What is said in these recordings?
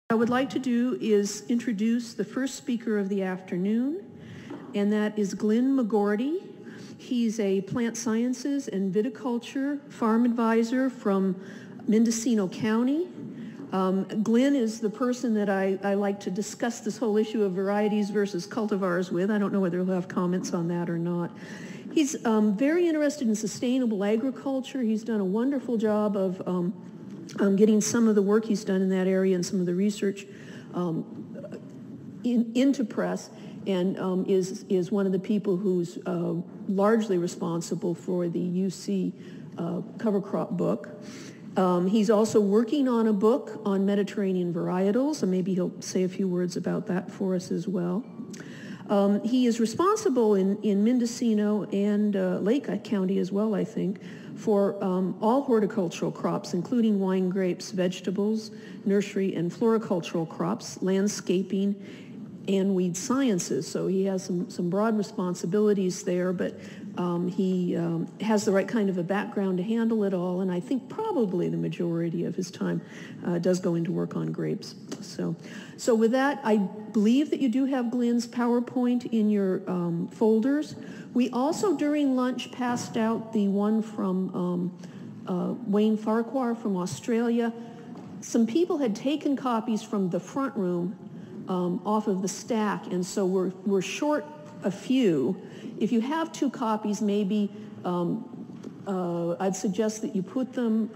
What I would like to do is introduce the first speaker of the afternoon, and that is Glenn McGordy. He's a plant sciences and viticulture farm advisor from Mendocino County. Glenn is the person that I like to discuss this whole issue of varieties versus cultivars with. I don't know whether he'll have comments on that or not. He's very interested in sustainable agriculture. He's done a wonderful job of getting some of the work he's done in that area and some of the research into press, and is one of the people who's largely responsible for the UC cover crop book. He's also working on a book on Mediterranean varietals, and maybe he'll say a few words about that for us as well. He is responsible in Mendocino and Lake County as well, I think, for all horticultural crops, including wine grapes, vegetables, nursery and floricultural crops, landscaping, and weed sciences. So he has some broad responsibilities there, but he has the right kind of a background to handle it all, and I think probably the majority of his time does go into work on grapes. So with that, I believe that you do have Glenn's PowerPoint in your folders. We also, during lunch, passed out the one from Wayne Farquhar from Australia. Some people had taken copies from the front room off of the stack, and so we're short a few. If you have two copies, maybe I'd suggest that you put them,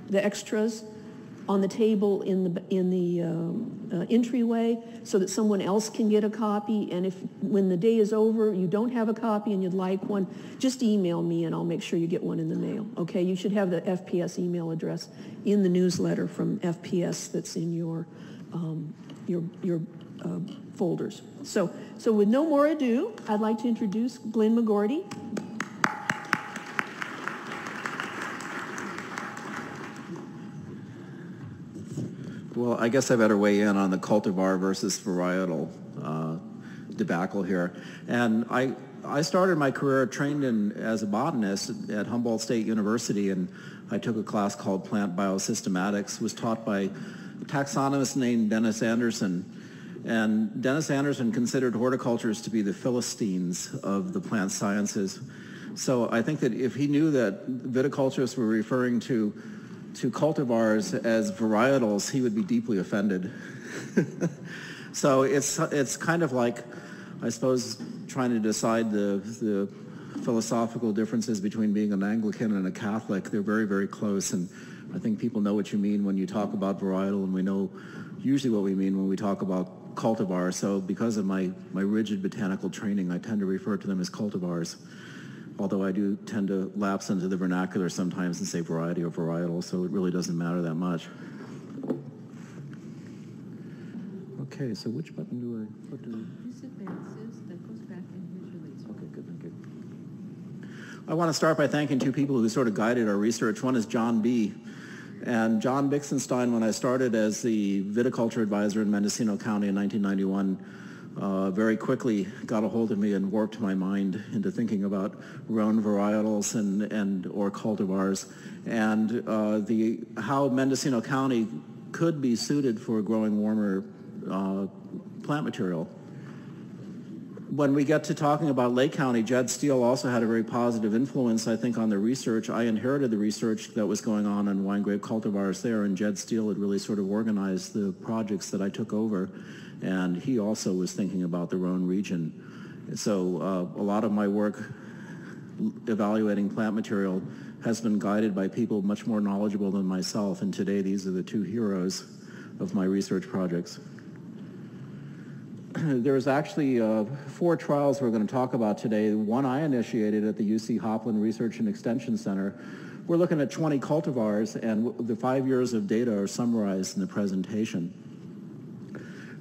the extras, on the table in the entryway so that someone else can get a copy. And if when the day is over you don't have a copy and you'd like one, just email me and I'll make sure you get one in the mail. Okay, you should have the FPS email address in the newsletter from FPS that's in your folders. So with no more ado, I'd like to introduce Glenn McGordy. Well, I guess I better weigh in on the cultivar versus varietal debacle here. And I started my career trained as a botanist at Humboldt State University, and I took a class called Plant Biosystematics. It was taught by a taxonomist named Dennis Anderson. And Dennis Anderson considered horticulturists to be the Philistines of the plant sciences. So I think that if he knew that viticulturists were referring to cultivars as varietals, he would be deeply offended. So it's kind of like, I suppose, trying to decide the philosophical differences between being an Anglican and a Catholic. They're very, very close, and I think people know what you mean when you talk about varietal, and we know usually what we mean when we talk about cultivar. So because of my rigid botanical training, I tend to refer to them as cultivars, although I do tend to lapse into the vernacular sometimes and say variety or varietal, so it really doesn't matter that much. Okay, so which button do I put? This advances, that goes back and here's your leads. Okay, good, thank you. I want to start by thanking two people who sort of guided our research. One is John B. And John Bixenstein, when I started as the viticulture advisor in Mendocino County in 1991, very quickly got a hold of me and warped my mind into thinking about Rhône varietals or cultivars, and how Mendocino County could be suited for growing warmer plant material. When we get to talking about Lake County, Jed Steele also had a very positive influence, I think, on the research. I inherited the research that was going on wine grape cultivars there, and Jed Steele had really sort of organized the projects that I took over. And he also was thinking about the Rhône region. So a lot of my work evaluating plant material has been guided by people much more knowledgeable than myself, and today these are the two heroes of my research projects. There's actually 4 trials we're going to talk about today. One I initiated at the UC Hopland Research and Extension Center. We're looking at 20 cultivars, and the 5 years of data are summarized in the presentation.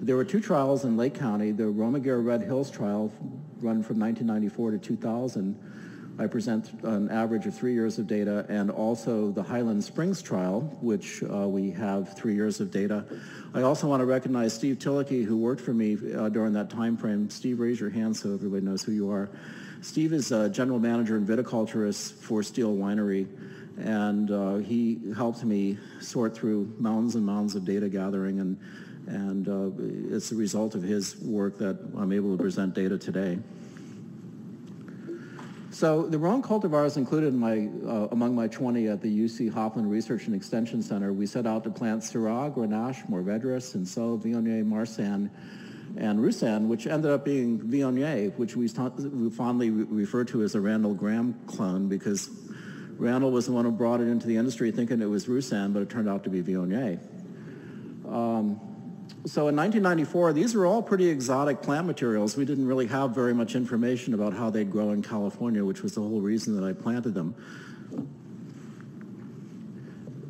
There were 2 trials in Lake County. The Romiger Red Hills trial, run from 1994 to 2000. I present an average of 3 years of data, and also the Highland Springs trial, which we have 3 years of data. I also want to recognize Steve Tillicky, who worked for me during that time frame. Steve, raise your hand so everybody knows who you are. Steve is a general manager and viticulturist for Steele Winery, And he helped me sort through mounds and mounds of data gathering, and it's the result of his work that I'm able to present data today. So the Rhône cultivars included among my 20 at the UC Hopland Research and Extension Center. We set out to plant Syrah, Grenache, Mourvedre, Cinsaut, Viognier, Marsanne, and Roussanne, which ended up being Viognier, which we fondly refer to as a Randall Graham clone, because Randall was the one who brought it into the industry thinking it was Roussanne, but it turned out to be Viognier. So in 1994, these were all pretty exotic plant materials. We didn't really have very much information about how they'd grow in California, which was the whole reason that I planted them.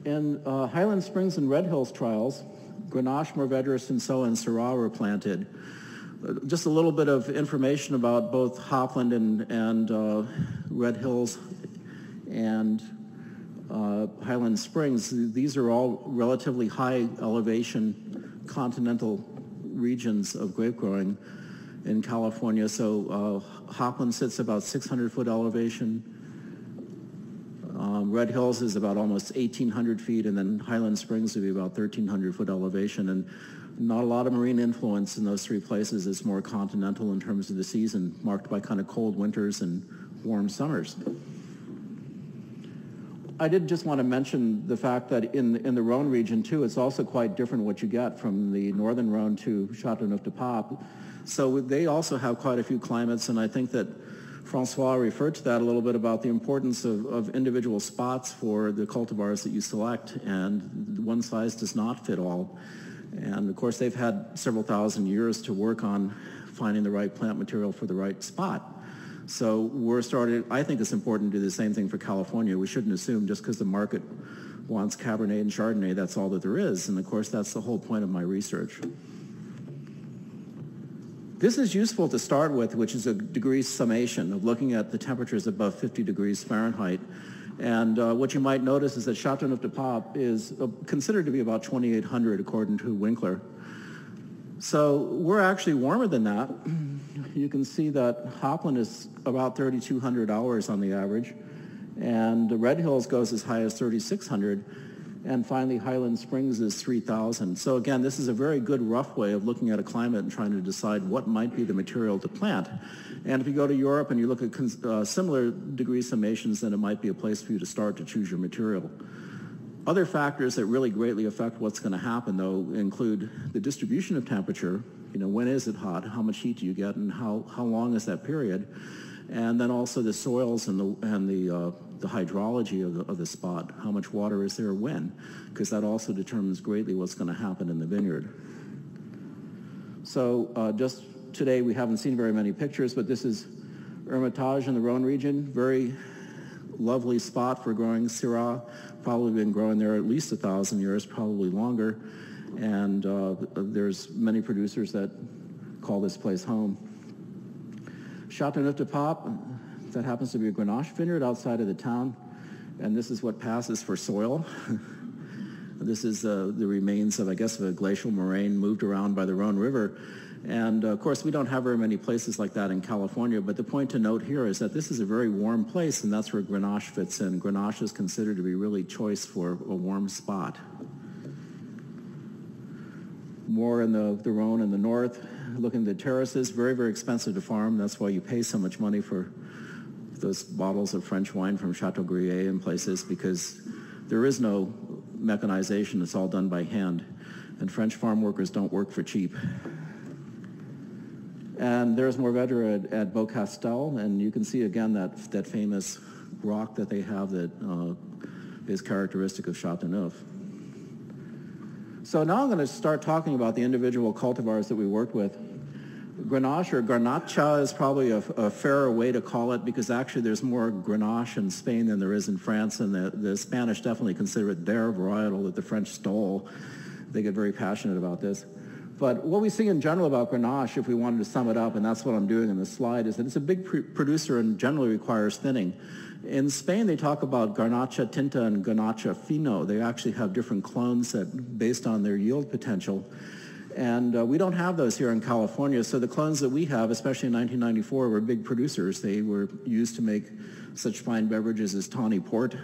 In Highland Springs and Red Hills trials, Grenache, Mourvedre, Cinsaut, and Syrah were planted. Just a little bit of information about both Hopland and Red Hills and Highland Springs. These are all relatively high elevation continental regions of grape growing in California. So Hopland sits about 600-foot elevation. Red Hills is about almost 1,800 feet, and then Highland Springs would be about 1,300-foot elevation. And not a lot of marine influence in those three places. It's more continental in terms of the season, marked by kind of cold winters and warm summers. I did just want to mention the fact that in the Rhône region, too, it's also quite different what you get from the northern Rhône to Châteauneuf-du-Pape. So they also have quite a few climates, and I think that Francois referred to that a little bit about the importance of individual spots for the cultivars that you select, and one size does not fit all. And of course, they've had several thousand years to work on finding the right plant material for the right spot. So I think it's important to do the same thing for California. We shouldn't assume just because the market wants Cabernet and Chardonnay, that's all that there is. And of course, that's the whole point of my research. This is useful to start with, which is a degree summation of looking at the temperatures above 50 degrees Fahrenheit. And what you might notice is that Châteauneuf-du-Pape is considered to be about 2,800 according to Winkler. So we're actually warmer than that. You can see that Hopland is about 3,200 hours on the average, and the Red Hills goes as high as 3,600, and finally Highland Springs is 3,000. So again, this is a very good rough way of looking at a climate and trying to decide what might be the material to plant. And if you go to Europe and you look at similar degree summations, then it might be a place for you to start to choose your material. Other factors that really greatly affect what's going to happen, though, include the distribution of temperature. You know, when is it hot? How much heat do you get, and how long is that period? And then also the soils and the hydrology of the spot. How much water is there when? Because that also determines greatly what's going to happen in the vineyard. So just today we haven't seen very many pictures, but this is Hermitage in the Rhône region. Very lovely spot for growing Syrah. Probably been growing there at least 1,000 years, probably longer. And there's many producers that call this place home. Châteauneuf-du-Pape, that happens to be a Grenache vineyard outside of the town. And this is what passes for soil. This is the remains of, I guess, of a glacial moraine moved around by the Rhône River. And of course, we don't have very many places like that in California, but the point to note here is that this is a very warm place, and that's where Grenache fits in. Grenache is considered to be really choice for a warm spot. More in the Rhône in the north, looking at the terraces, very, very expensive to farm. That's why you pay so much money for those bottles of French wine from Chateau Gruyère and places, because there is no mechanization. It's all done by hand, and French farm workers don't work for cheap. And there's Mourvedre at Beaucastel, and you can see again that famous rock that they have that is characteristic of Châteauneuf. So now I'm going to start talking about the individual cultivars that we worked with. Grenache or Garnacha is probably a fairer way to call it, because actually there's more Grenache in Spain than there is in France, and the Spanish definitely consider it their varietal that the French stole. They get very passionate about this. But what we see in general about Grenache, if we wanted to sum it up, and that's what I'm doing in this slide, is that it's a big producer and generally requires thinning. In Spain, they talk about Garnacha Tinta and Garnacha Fino. They actually have different clones that, based on their yield potential. And we don't have those here in California. So the clones that we have, especially in 1994, were big producers. They were used to make such fine beverages as Tawny Port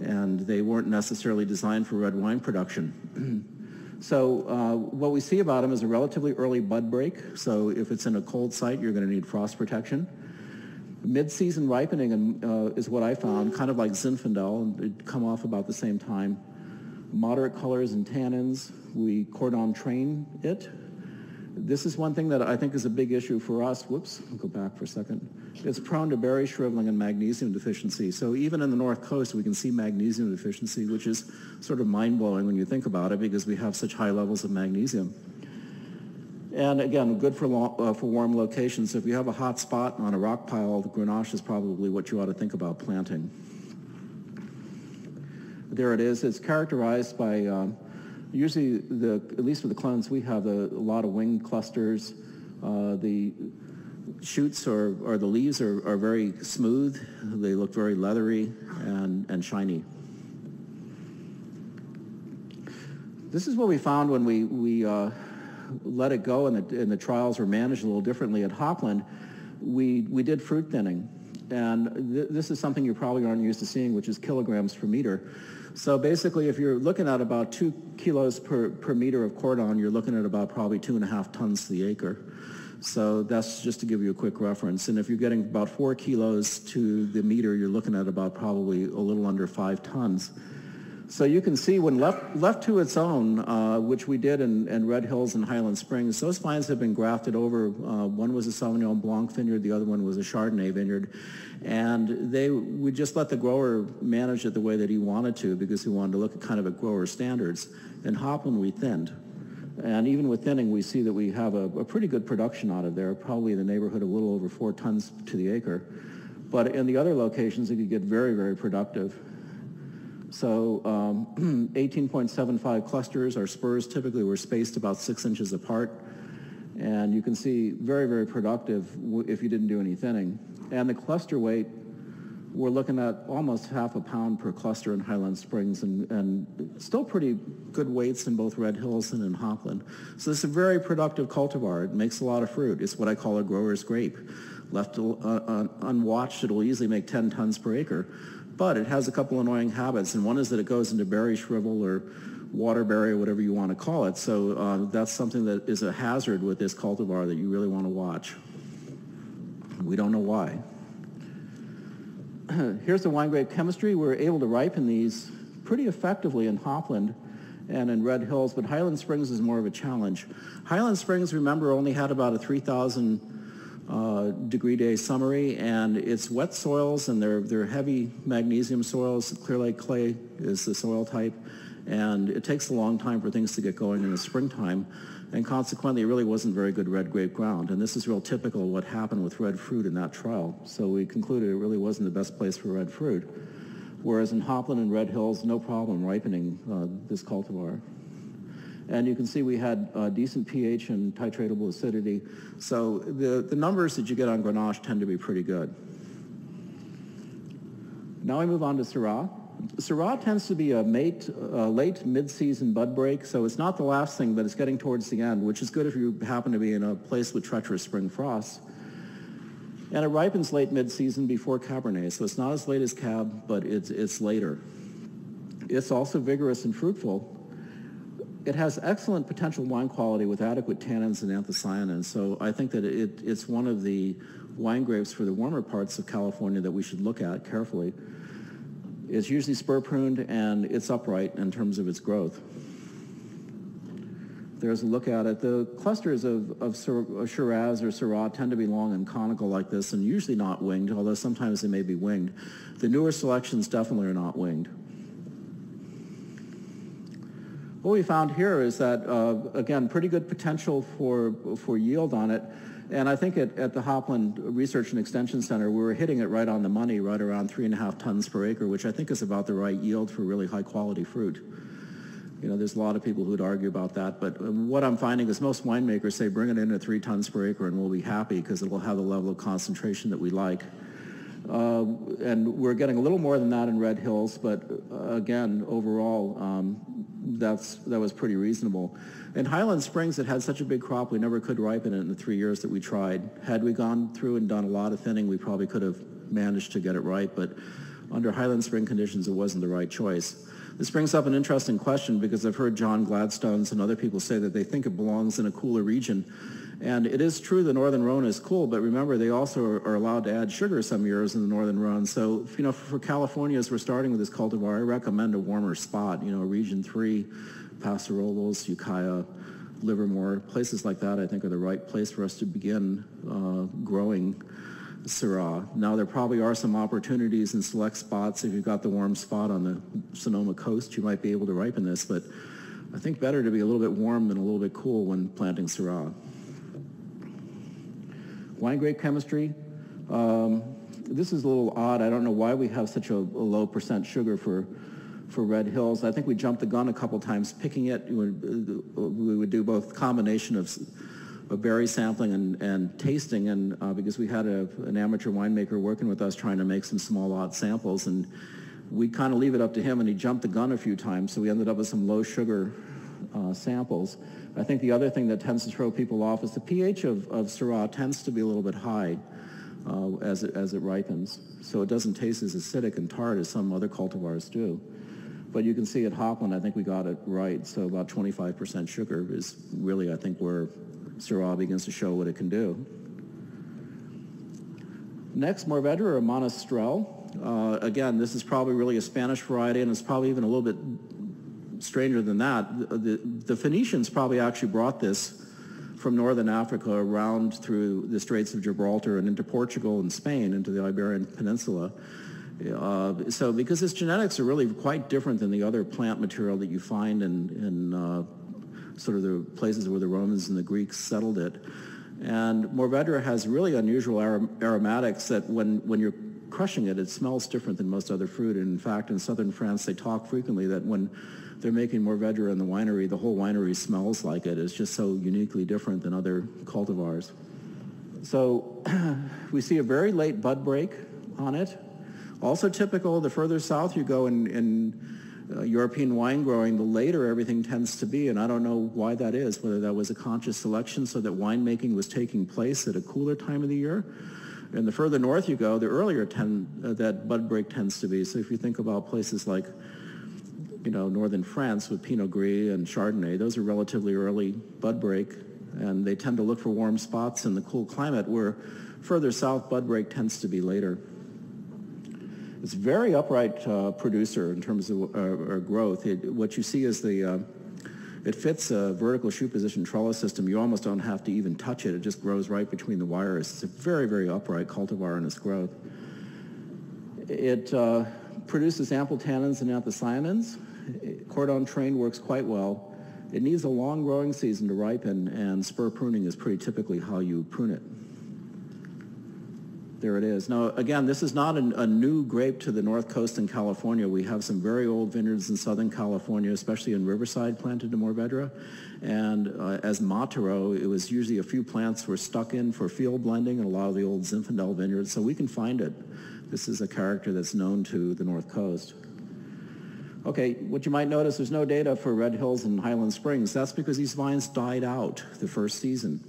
and they weren't necessarily designed for red wine production. So what we see about them is a relatively early bud break. So if it's in a cold site, you're going to need frost protection. Mid-season ripening is what I found, kind of like Zinfandel, it'd come off about the same time. Moderate colors and tannins, we cordon train it. This is one thing that I think is a big issue for us. Whoops, I'll go back for a second. It's prone to berry shriveling and magnesium deficiency. So even in the North Coast, we can see magnesium deficiency, which is sort of mind-blowing when you think about it because we have such high levels of magnesium. And again, good for warm locations. So if you have a hot spot on a rock pile, the Grenache is probably what you ought to think about planting. There it is. It's characterized by usually, at least with the clones, we have a lot of wing clusters. The shoots or the leaves are very smooth. They look very leathery and shiny. This is what we found when we let it go and the trials were managed a little differently at Hopland. We did fruit thinning. And this is something you probably aren't used to seeing, which is kilograms per meter. So basically, if you're looking at about 2 kilos per meter of cordon, you're looking at about probably 2.5 tons to the acre. So that's just to give you a quick reference. And if you're getting about 4 kilos to the meter, you're looking at about probably a little under 5 tons. So you can see when left to its own, which we did in Red Hills and Highland Springs, those vines have been grafted over. One was a Sauvignon Blanc vineyard, the other one was a Chardonnay vineyard. And we just let the grower manage it the way that he wanted to because he wanted to look at kind of at grower standards. In Hopland, we thinned. And even with thinning, we see that we have a pretty good production out of there, probably in the neighborhood of a little over 4 tons to the acre. But in the other locations, it could get very, very productive. So 18.75 clusters. Our spurs typically were spaced about 6 inches apart. And you can see very, very productive if you didn't do any thinning. And the cluster weight, we're looking at almost half a pound per cluster in Highland Springs and still pretty good weights in both Red Hills and in Hopland. So this is a very productive cultivar. It makes a lot of fruit. It's what I call a grower's grape. Left unwatched, it'll easily make 10 tons per acre. But it has a couple annoying habits, and one is that it goes into berry shrivel or waterberry or whatever you want to call it. So that's something that is a hazard with this cultivar that you really want to watch. We don't know why. Here's the wine grape chemistry. We're able to ripen these pretty effectively in Hopland and in Red Hills, but Highland Springs is more of a challenge. Highland Springs, remember, only had about a 3,000 degree day summary, and it's wet soils and they're heavy magnesium soils. Clear Lake clay is the soil type, and it takes a long time for things to get going in the springtime, and consequently it really wasn't very good red grape ground, and this is real typical of what happened with red fruit in that trial. So we concluded it really wasn't the best place for red fruit, whereas in Hopland and Red Hills, no problem ripening this cultivar. And you can see we had decent pH and titratable acidity. So the numbers that you get on Grenache tend to be pretty good. Now we move on to Syrah. Syrah tends to be a late mid-season bud break, so it's not the last thing, but it's getting towards the end, which is good if you happen to be in a place with treacherous spring frosts. And it ripens late mid-season before Cabernet, so it's not as late as Cab, but it's later. It's also vigorous and fruitful. It has excellent potential wine quality with adequate tannins and anthocyanins, so I think that it's one of the wine grapes for the warmer parts of California that we should look at carefully. It's usually spur pruned and it's upright in terms of its growth. There's a look at it. The clusters of Shiraz or Syrah tend to be long and conical like this and usually not winged, although sometimes they may be winged. The newer selections definitely are not winged. What we found here is that, again, pretty good potential for yield on it. And I think at the Hopland Research and Extension Center, we were hitting it right on the money, right around 3.5 tons per acre, which I think is about the right yield for really high quality fruit. You know, there's a lot of people who would argue about that, but what I'm finding is most winemakers say bring it in at 3 tons per acre and we'll be happy because it will have the level of concentration that we like. And we're getting a little more than that in Red Hills, but again, overall, that was pretty reasonable. In Highland Springs, it had such a big crop, we never could ripen it in the 3 years that we tried. Had we gone through and done a lot of thinning, we probably could have managed to get it right, but under Highland Spring conditions, it wasn't the right choice. This brings up an interesting question because I've heard John Gladstones and other people say that they think it belongs in a cooler region. And it is true the Northern Rhône is cool, but remember they also are allowed to add sugar some years in the Northern Rhône. So, for California, as we're starting with this cultivar, I recommend a warmer spot, Region 3, Paso Robles, Ukiah, Livermore, places like that I think are the right place for us to begin growing Syrah. Now there probably are some opportunities in select spots. If you've got the warm spot on the Sonoma coast, you might be able to ripen this, but I think better to be a little bit warm than a little bit cool when planting Syrah. Wine grape chemistry. This is a little odd. I don't know why we have such a low percent sugar for Red Hills. I think we jumped the gun a couple times picking it. We would do both combination of berry sampling and tasting, and because we had an amateur winemaker working with us trying to make some small lot samples, and we kind of leave it up to him, and he jumped the gun a few times, so we ended up with some low sugar samples. I think the other thing that tends to throw people off is the pH of Syrah tends to be a little bit high as it ripens, so it doesn't taste as acidic and tart as some other cultivars do. But you can see at Hopland, I think we got it right, so about 25% sugar is really, I think, where Syrah begins to show what it can do. Next, Mourvedre or Monastrell. Again, this is probably really a Spanish variety, and it's probably even a little bit stranger than that. The Phoenicians probably actually brought this from northern Africa around through the Straits of Gibraltar and into Portugal and Spain, into the Iberian Peninsula. So because its genetics are really quite different than the other plant material that you find in sort of the places where the Romans and the Greeks settled it. And Mourvedre has really unusual aromatics that when you're crushing it, it smells different than most other fruit. And in fact, in southern France, they talk frequently that when they're making Mourvedre in the winery, the whole winery smells like it. It's just so uniquely different than other cultivars. So we see a very late bud break on it. Also typical, the further south you go in European wine growing, the later everything tends to be, and I don't know why that is, whether that was a conscious selection so that winemaking was taking place at a cooler time of the year. And the further north you go, the earlier that bud break tends to be. So if you think about places like, northern France with Pinot Gris and Chardonnay, those are relatively early bud break, and they tend to look for warm spots in the cool climate, where further south bud break tends to be later. It's a very upright producer in terms of growth. What you see is it fits a vertical shoe position trellis system. You almost don't have to even touch it. It just grows right between the wires. It's a very, very upright cultivar in its growth. It produces ample tannins and anthocyanins. Cordon trained works quite well. It needs a long growing season to ripen, and spur pruning is pretty typically how you prune it. There it is. Now, again, this is not a new grape to the North Coast in California. We have some very old vineyards in Southern California, especially in Riverside, planted to Mourvedre. And as Mataro, it was usually a few plants were stuck in for field blending in a lot of the old Zinfandel vineyards, so we can find it. This is a character that's known to the North Coast. Okay, what you might notice, there's no data for Red Hills and Highland Springs. That's because these vines died out the first season.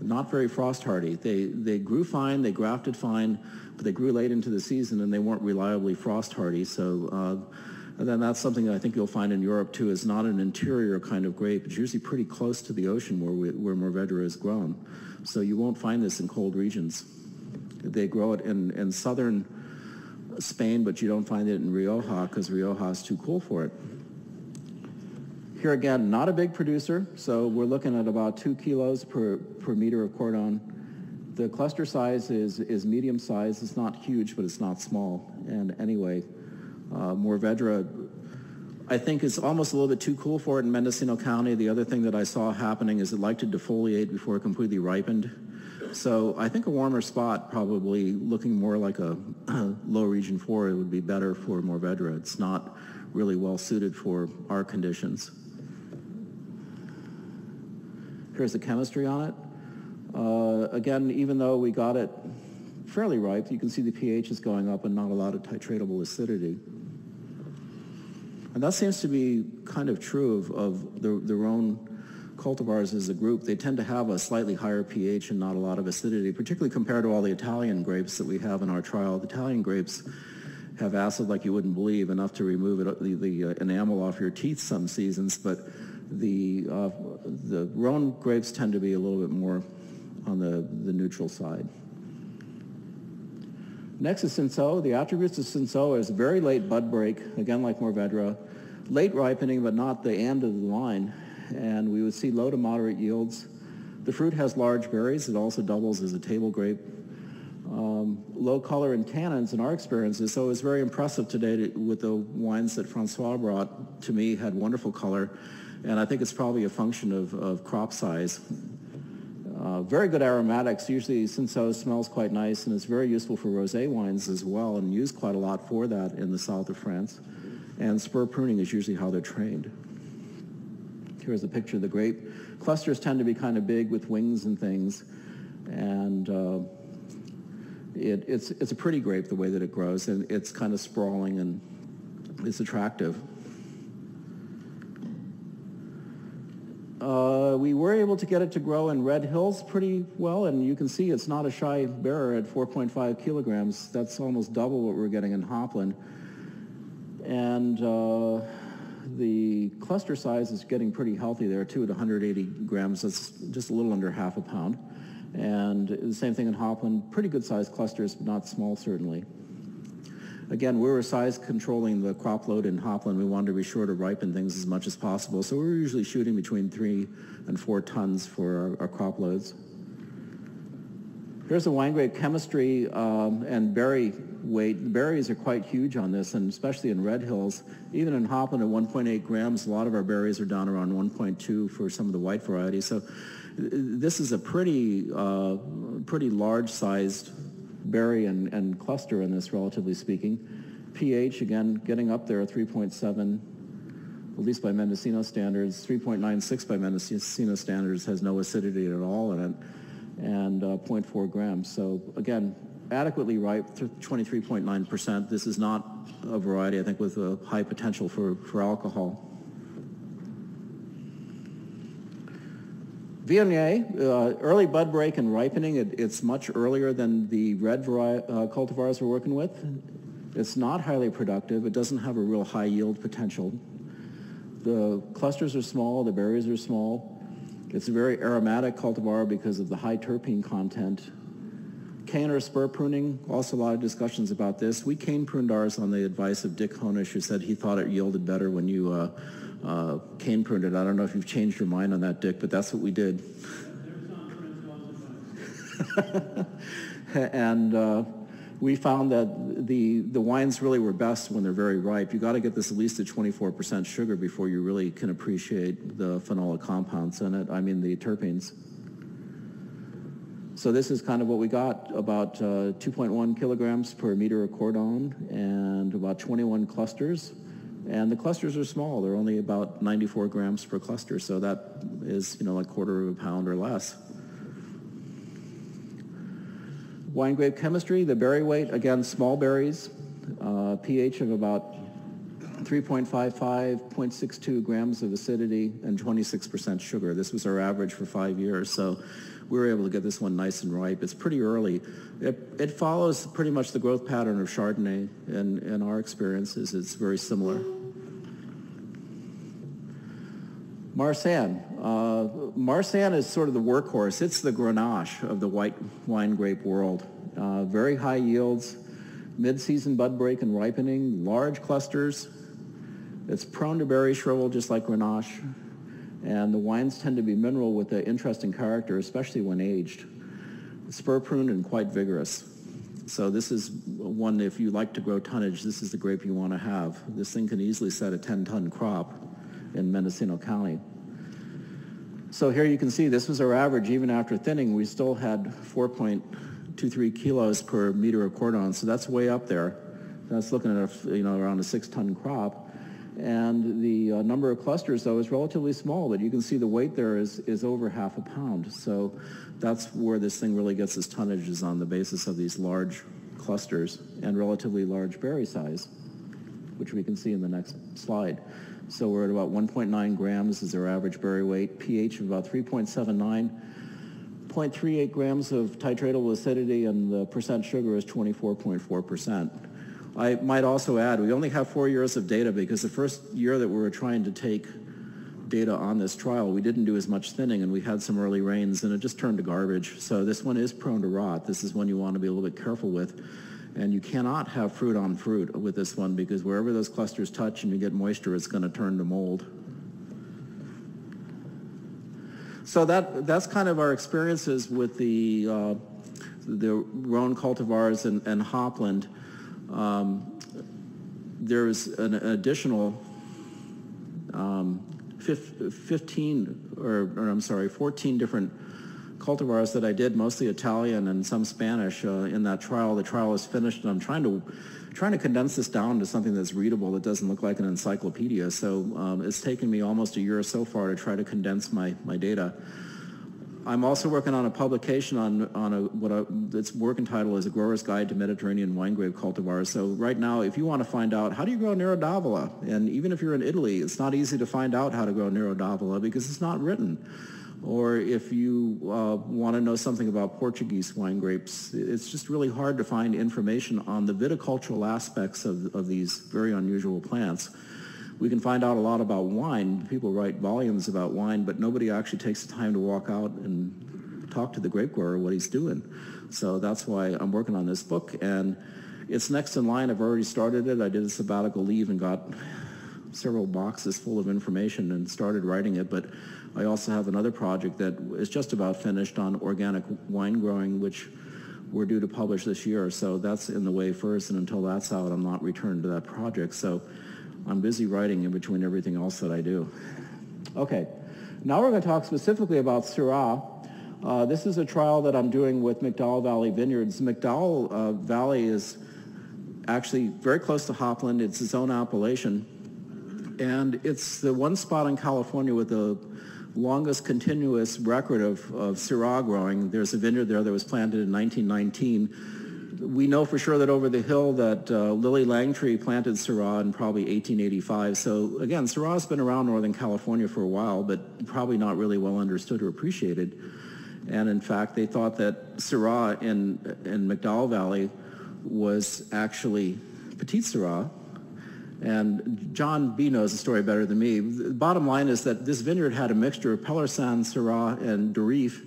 Not very frost hardy. They grew fine, they grafted fine, but they grew late into the season and they weren't reliably frost hardy. So and then that's something that I think you'll find in Europe too, is not an interior kind of grape. It's usually pretty close to the ocean where Mourvedre is grown. So you won't find this in cold regions. They grow it in southern Spain, but you don't find it in Rioja because Rioja is too cool for it. Here again, not a big producer, so we're looking at about 2 kilos per meter of cordon. The cluster size is medium size. It's not huge, but it's not small. And anyway, Mourvedre, I think, is almost a little bit too cool for it in Mendocino County. The other thing that I saw happening is it liked to defoliate before it completely ripened. So I think a warmer spot, probably looking more like a low region 4, it would be better for Mourvedre. It's not really well suited for our conditions. Here's the chemistry on it. Again, even though we got it fairly ripe, you can see the pH is going up and not a lot of titratable acidity. And that seems to be kind of true of the Rhône cultivars as a group. They tend to have a slightly higher pH and not a lot of acidity, particularly compared to all the Italian grapes that we have in our trial. The Italian grapes have acid like you wouldn't believe, enough to remove the enamel off your teeth some seasons, but the Rhône grapes tend to be a little bit more on the neutral side. Next is Cinsaut. The attributes of Cinsaut is a very late bud break, again like Mourvedre, late ripening but not the end of the line, and we would see low to moderate yields. The fruit has large berries. It also doubles as a table grape. Low color and tannins in our experiences, so it was very impressive today with the wines that Francois brought. To me, had wonderful color, and I think it's probably a function of crop size. Very good aromatics. Usually Cinsaut smells quite nice, and it's very useful for rosé wines as well, and used quite a lot for that in the south of France. And spur pruning is usually how they're trained. Here's a picture of the grape. Clusters tend to be kind of big with wings and things, and it's a pretty grape the way that it grows, and it's kind of sprawling and it's attractive. We were able to get it to grow in Red Hills pretty well, and you can see it's not a shy bearer at 4.5 kilograms. That's almost double what we're getting in Hopland. And the cluster size is getting pretty healthy there too, at 180 grams. That's just a little under half a pound. And the same thing in Hopland, pretty good sized clusters, but not small certainly. Again, we were size controlling the crop load in Hopland. We wanted to be sure to ripen things as much as possible. So we were usually shooting between 3 and 4 tons for our crop loads. Here's the wine grape chemistry and berry weight. The berries are quite huge on this, and especially in Red Hills. Even in Hopland at 1.8 grams, a lot of our berries are down around 1.2 for some of the white varieties. So this is a pretty large-sized berry and cluster in this, relatively speaking. pH, again, getting up there at 3.7, at least by Mendocino standards. 3.96 by Mendocino standards has no acidity at all in it, and 0.4 grams. So again, adequately ripe, 23.9%. This is not a variety, I think, with a high potential for alcohol. Viognier, early bud break and ripening, it's much earlier than the red cultivars we're working with. It's not highly productive. It doesn't have a real high yield potential. The clusters are small, the berries are small. It's a very aromatic cultivar because of the high terpene content. Cane or spur pruning, also a lot of discussions about this. We cane pruned ours on the advice of Dick Honish, who said he thought it yielded better when you cane pruned it. I don't know if you've changed your mind on that, Dick, but that's what we did. And we found that the wines really were best when they're very ripe. You got to get this at least at 24% sugar before you really can appreciate the phenolic compounds in it. I mean the terpenes. So this is kind of what we got, about 2.1 kilograms per meter of cordon and about 21 clusters. And the clusters are small. They're only about 94 grams per cluster, so that is, like quarter of a pound or less. Wine grape chemistry, the berry weight, again, small berries, pH of about 3.55, 0.62 grams of acidity, and 26% sugar. This was our average for 5 years, so we were able to get this one nice and ripe. It's pretty early. It follows pretty much the growth pattern of Chardonnay, and in our experiences, it's very similar. Marsanne. Marsanne is sort of the workhorse. It's the Grenache of the white wine grape world. Very high yields, mid-season bud break and ripening, large clusters. It's prone to berry shrivel just like Grenache. And the wines tend to be mineral with an interesting character, especially when aged. Spur pruned and quite vigorous. So this is one, if you like to grow tonnage, this is the grape you want to have. This thing can easily set a 10-ton crop in Mendocino County. So here you can see this was our average. Even after thinning, we still had 4.23 kilos per meter of cordon. So that's way up there. That's looking at around a 6-ton crop. And the number of clusters, though, is relatively small, but you can see the weight there is over half a pound. So that's where this thing really gets its tonnage, is on the basis of these large clusters and relatively large berry size, which we can see in the next slide. So we're at about 1.9 grams is our average berry weight, pH of about 3.79, 0.38 grams of titratable acidity, and the percent sugar is 24.4%. I might also add, we only have 4 years of data because the first year that we were trying to take data on this trial, we didn't do as much thinning and we had some early rains and it just turned to garbage. So this one is prone to rot. This is one you want to be a little bit careful with. And you cannot have fruit on fruit with this one because wherever those clusters touch and you get moisture, it's going to turn to mold. So that's kind of our experiences with the Rhône cultivars and Hopland. There's an additional 14 different cultivars that I did, mostly Italian and some Spanish in that trial. The trial is finished, and I'm trying to condense this down to something that's readable that doesn't look like an encyclopedia. So it's taken me almost a year so far to try to condense my data. I'm also working on a publication on its working title is A Grower's Guide to Mediterranean Winegrape Cultivars. So right now, if you want to find out how do you grow Nero d'Avola, and even if you're in Italy, it's not easy to find out how to grow Nero d'Avola because it's not written. Or if you want to know something about Portuguese wine grapes, it's just really hard to find information on the viticultural aspects of these very unusual plants. We can find out a lot about wine. People write volumes about wine, but nobody actually takes the time to walk out and talk to the grape grower what he's doing. So that's why I'm working on this book, and it's next in line. I've already started it. I did a sabbatical leave and got several boxes full of information and started writing it, but I also have another project that is just about finished on organic wine growing, which we're due to publish this year. So that's in the way first, and until that's out, I'm not returned to that project. So I'm busy writing in between everything else that I do. Okay, now we're going to talk specifically about Syrah. This is a trial that I'm doing with McDowell Valley Vineyards. McDowell Valley is actually very close to Hopland. It's its own appellation. And it's the one spot in California with the longest continuous record of Syrah growing. There's a vineyard there that was planted in 1919. We know for sure that over the hill that Lily Langtree planted Syrah in probably 1885. So again, Syrah has been around Northern California for a while, but probably not really well understood or appreciated. And in fact, they thought that Syrah in McDowell Valley was actually Petite Syrah. And John B. knows the story better than me. The bottom line is that this vineyard had a mixture of Pelersan, Syrah, and Durif,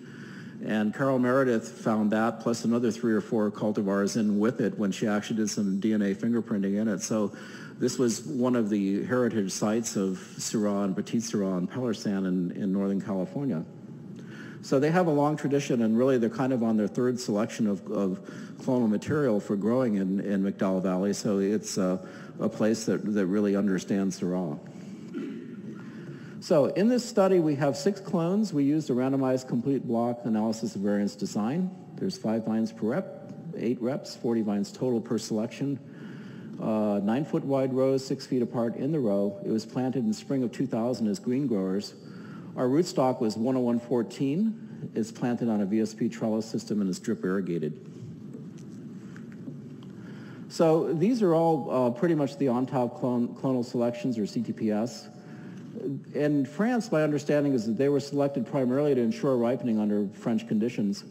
and Carol Meredith found that, plus another 3 or 4 cultivars in with it when she actually did some DNA fingerprinting in it. So this was one of the heritage sites of Syrah and Petite Syrah and Pelersan in Northern California. So they have a long tradition, and really they're kind of on their 3rd selection of clonal material for growing in McDowell Valley. So it's a place that really understands Syrah. So in this study, we have 6 clones. We used a randomized complete block analysis of variance design. There's 5 vines per rep, 8 reps, 40 vines total per selection. 9-foot wide rows, 6 feet apart in the row. It was planted in spring of 2000 as green growers. Our rootstock was 10114. It's planted on a VSP trellis system and is drip irrigated. So these are all pretty much the on-top clonal selections, or CTPS. In France, my understanding is that they were selected primarily to ensure ripening under French conditions.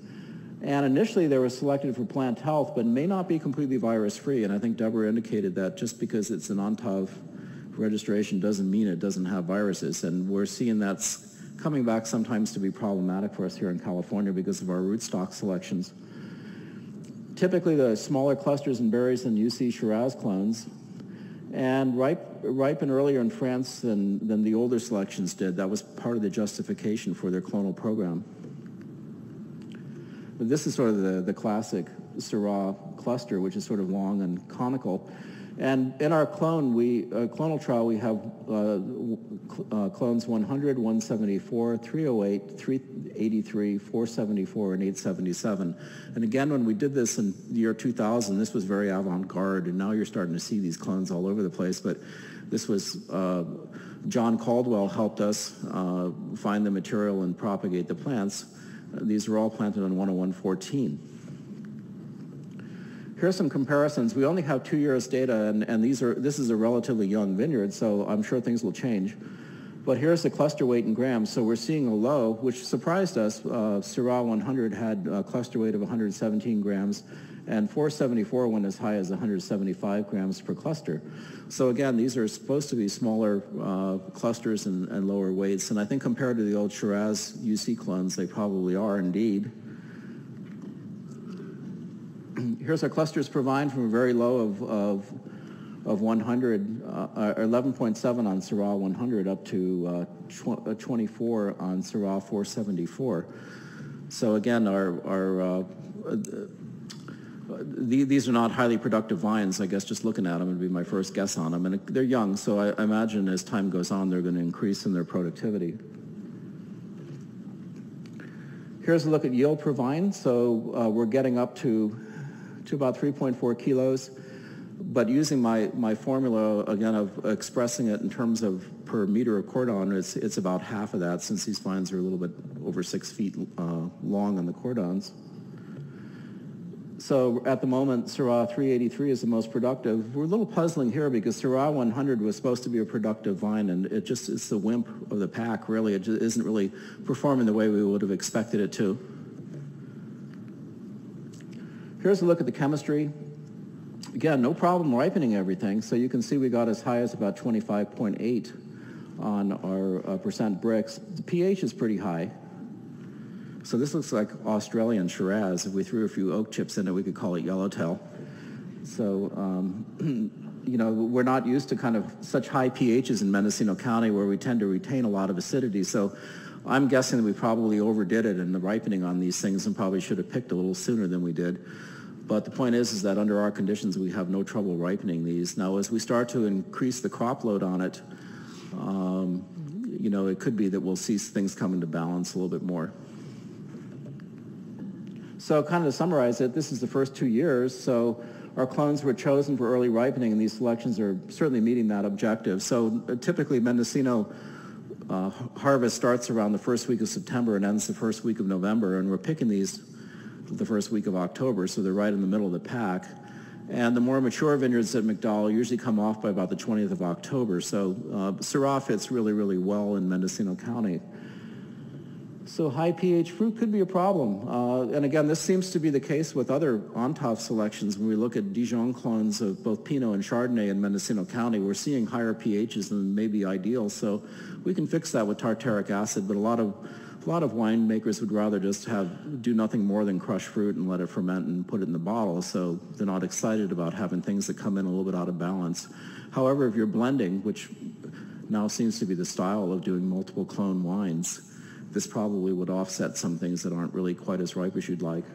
And initially they were selected for plant health, but may not be completely virus-free. And I think Deborah indicated that just because it's an ONTAV registration doesn't mean it doesn't have viruses. And we're seeing that's coming back sometimes to be problematic for us here in California because of our rootstock selections. Typically the smaller clusters and berries than UCHREC clones, and ripen earlier in France than the older selections did. That was part of the justification for their clonal program. But this is sort of the classic Syrah cluster, which is sort of long and conical. And in our clonal trial, we have clones 100, 174, 308, 383, 474, and 877. And again, when we did this in the year 2000, this was very avant-garde, and now you're starting to see these clones all over the place. But this was, John Caldwell helped us find the material and propagate the plants. These are all planted on 10114. Here's some comparisons. We only have 2 years data, and this is a relatively young vineyard, so I'm sure things will change. But here's the cluster weight in grams. So we're seeing a low, which surprised us. Syrah 100 had a cluster weight of 117 grams, and 474 went as high as 175 grams per cluster. So again, these are supposed to be smaller clusters and lower weights, and I think compared to the old Shiraz UC clones, they probably are indeed. Here's our clusters per vine from a very low of 100, 11.7 on Syrah 100 up to 24 on Syrah 474. So again, these are not highly productive vines. I guess just looking at them would be my first guess on them. And they're young, so I imagine as time goes on, they're going to increase in their productivity. Here's a look at yield per vine. So we're getting up to about 3.4 kilos. But using my formula, again, of expressing it in terms of per meter of cordon, it's about half of that, since these vines are a little bit over 6 feet long on the cordons. So at the moment, Syrah 383 is the most productive. We're a little puzzling here because Syrah 100 was supposed to be a productive vine, and it's the wimp of the pack, really. It just isn't really performing the way we would have expected it to. Here's a look at the chemistry. Again, no problem ripening everything. So you can see we got as high as about 25.8 on our percent bricks. The pH is pretty high. So this looks like Australian Shiraz. If we threw a few oak chips in it, we could call it Yellowtail. So, you know, we're not used to kind of such high pHs in Mendocino County, where we tend to retain a lot of acidity. So I'm guessing that we probably overdid it in the ripening on these things and probably should have picked a little sooner than we did. But the point is that under our conditions, we have no trouble ripening these. Now, as we start to increase the crop load on it, you know, it could be that we'll see things come into balance a little bit more. So kind of to summarize it, this is the first 2 years. So our clones were chosen for early ripening, and these selections are certainly meeting that objective. So typically, Mendocino harvest starts around the first week of September and ends the first week of November, and we're picking these the first week of October, so they're right in the middle of the pack. And the more mature vineyards at McDowell usually come off by about the 20th of October. So Syrah fits really, really well in Mendocino County. So high pH fruit could be a problem. And again, this seems to be the case with other on-top selections. When we look at Dijon clones of both Pinot and Chardonnay in Mendocino County, we're seeing higher pHs than may be ideal. So we can fix that with tartaric acid, but a lot of winemakers would rather just do nothing more than crush fruit and let it ferment and put it in the bottle, so they're not excited about having things that come in a little bit out of balance. However, if you're blending, which now seems to be the style of doing multiple clone wines, this probably would offset some things that aren't really quite as ripe as you'd like.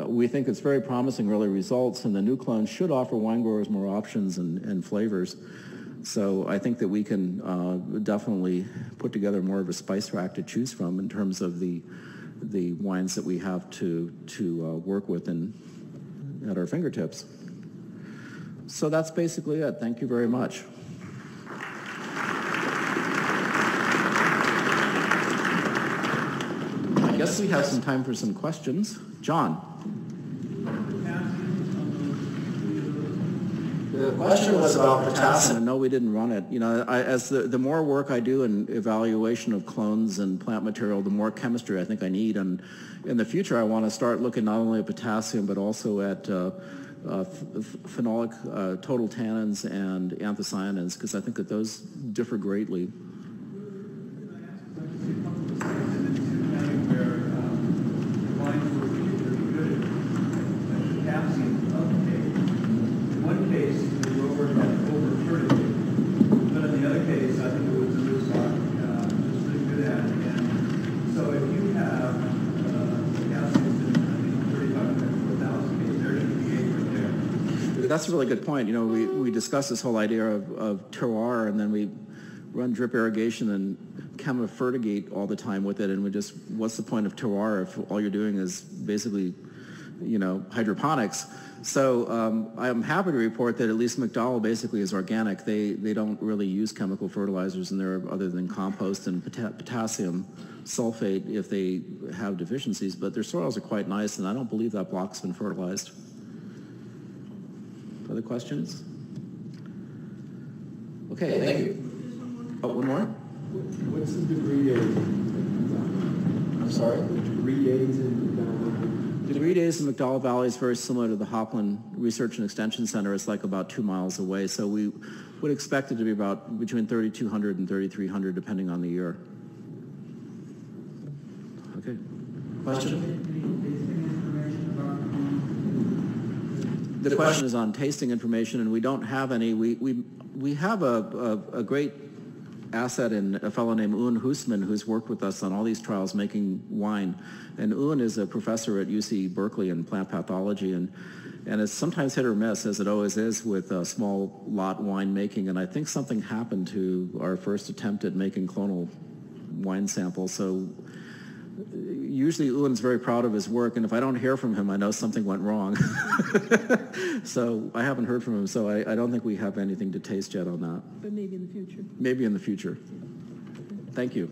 We think it's very promising early results, and the new clones should offer wine growers more options and flavors. So I think that we can definitely put together more of a spice rack to choose from in terms of the wines that we have to work with at our fingertips. So that's basically it. Thank you very much. I guess we have some time for some questions. John. The question was about potassium. No, we didn't run it. You know, as the more work I do in evaluation of clones and plant material, the more chemistry I think I need. And in the future, I want to start looking not only at potassium, but also at phenolic total tannins and anthocyanins, because I think that those differ greatly. That's a really good point. You know, we discussed this whole idea of terroir, and then we run drip irrigation and chemifertigate all the time with it, and what's the point of terroir if all you're doing is basically, you know, hydroponics? So I'm happy to report that at least McDowell basically is organic. They don't really use chemical fertilizers in there other than compost and potassium sulfate if they have deficiencies, but their soils are quite nice, and I don't believe that block's been fertilized. Other questions? Okay, thank you. Oh, one more? What's the degree days? I'm sorry? The degree days in The degree days in McDowell Valley is very similar to the Hopland Research and Extension Center. It's like about 2 miles away, so we would expect it to be about between 3,200 and 3,300 depending on the year. Okay. Question? The question is on tasting information, and we don't have any. We have a great asset in a fellow named Un Husman, who's worked with us on all these trials making wine. And Un is a professor at UC Berkeley in plant pathology, and it's sometimes hit or miss, as it always is with small lot wine making. And I think something happened to our first attempt at making clonal wine samples. So usually Un's very proud of his work, and if I don't hear from him, I know something went wrong. So I haven't heard from him, so I don't think we have anything to taste yet on that. But maybe in the future. Maybe in the future. Thank you.